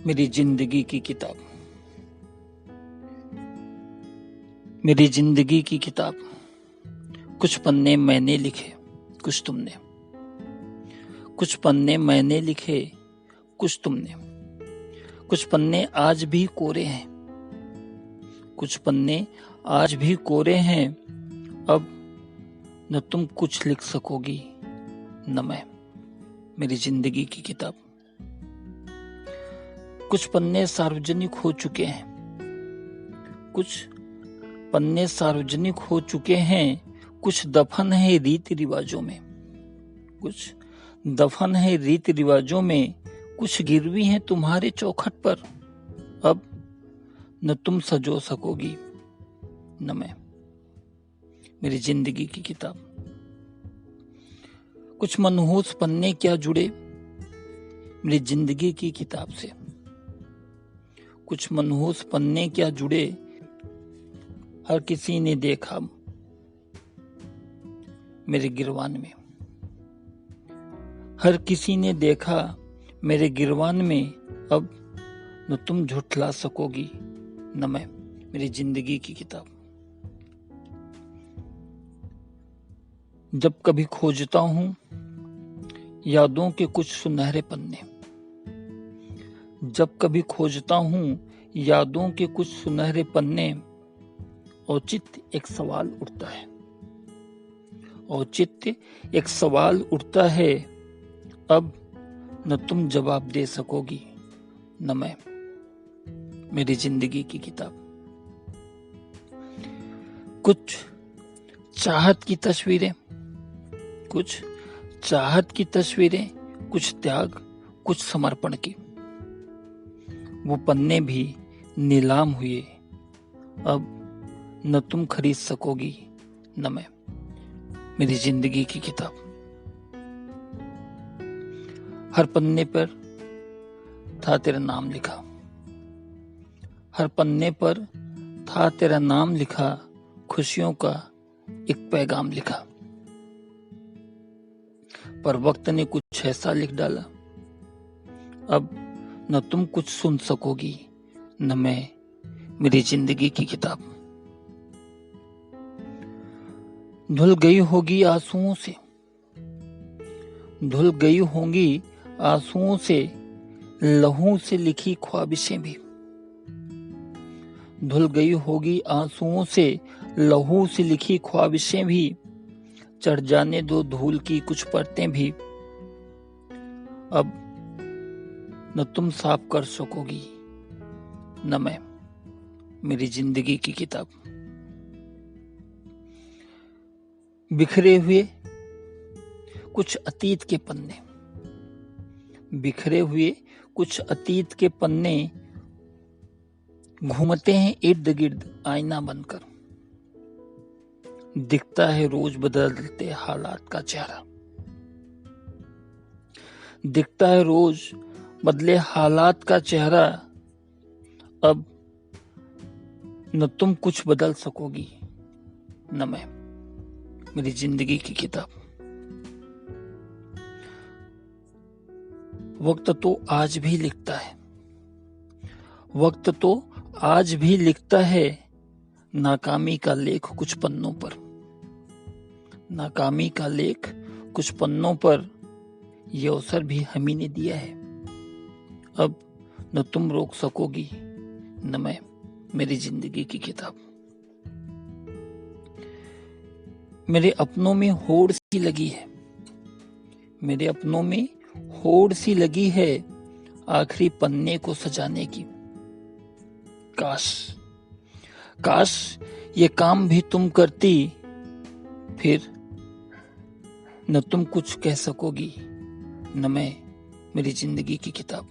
मेरी जिंदगी की किताब। मेरी जिंदगी की किताब। कुछ पन्ने मैंने लिखे, कुछ तुमने। कुछ पन्ने मैंने लिखे, कुछ तुमने। कुछ पन्ने आज भी कोरे हैं, कुछ पन्ने आज भी कोरे हैं। अब न तुम कुछ लिख सकोगी न मैं। मेरी जिंदगी की किताब। कुछ पन्ने सार्वजनिक हो चुके हैं, कुछ पन्ने सार्वजनिक हो चुके हैं। कुछ दफन है रीति रिवाजों में, कुछ दफन है रीति रिवाजों में। कुछ गिरवी हैं तुम्हारे चौखट पर। अब न तुम सजो सकोगी न मैं। मेरी जिंदगी की किताब। कुछ मनहूस पन्ने क्या जुड़े मेरी जिंदगी की किताब से। कुछ मनहूस पन्ने क्या जुड़े, हर किसी ने देखा मेरे गिरवान में। हर किसी ने देखा मेरे गिरवान में। अब न तुम झुठला सकोगी न मैं। मेरी जिंदगी की किताब। जब कभी खोजता हूं यादों के कुछ सुनहरे पन्ने, जब कभी खोजता हूं यादों के कुछ सुनहरे पन्ने। औचित्य एक सवाल उठता है, औचित्य एक सवाल उठता है। अब न तुम जवाब दे सकोगी न मैं। मेरी जिंदगी की किताब। कुछ चाहत की तस्वीरें, कुछ चाहत की तस्वीरें, कुछ त्याग, कुछ समर्पण की। वो पन्ने भी नीलाम हुए। अब न तुम खरीद सकोगी न मैं। मेरी जिंदगी की किताब। हर पन्ने पर था तेरा नाम लिखा, हर पन्ने पर था तेरा नाम लिखा। खुशियों का एक पैगाम लिखा, पर वक्त ने कुछ ऐसा लिख डाला। अब न तुम कुछ सुन सकोगी न मैं। मेरी जिंदगी की किताब। धुल गई होगी आंसुओं से, धुल गई होंगी आंसुओं से। लहू से लिखी ख्वाबिशें भी धुल गई होगी आंसुओं से। लहू से लिखी ख्वाबिशें भी। चढ़ जाने दो धूल की कुछ परतें भी। अब न तुम साफ कर सकोगी न मैं। मेरी जिंदगी की किताब। बिखरे हुए कुछ अतीत के पन्ने, बिखरे हुए कुछ अतीत के पन्ने। घूमते हैं इर्द गिर्द आईना बनकर। दिखता है रोज बदलते हालात का चेहरा, दिखता है रोज बदले हालात का चेहरा। अब न तुम कुछ बदल सकोगी न मैं। मेरी जिंदगी की किताब। वक्त तो आज भी लिखता है, वक्त तो आज भी लिखता है। नाकामी का लेख कुछ पन्नों पर, नाकामी का लेख कुछ पन्नों पर। ये अवसर भी हम ही ने दिया है। अब न तुम रोक सकोगी न मैं। मेरी जिंदगी की किताब। मेरे अपनों में होड़ सी लगी है, मेरे अपनों में होड़ सी लगी है। आखिरी पन्ने को सजाने की। काश, काश ये काम भी तुम करती, फिर न तुम कुछ कह सकोगी न मैं। मेरी जिंदगी की किताब।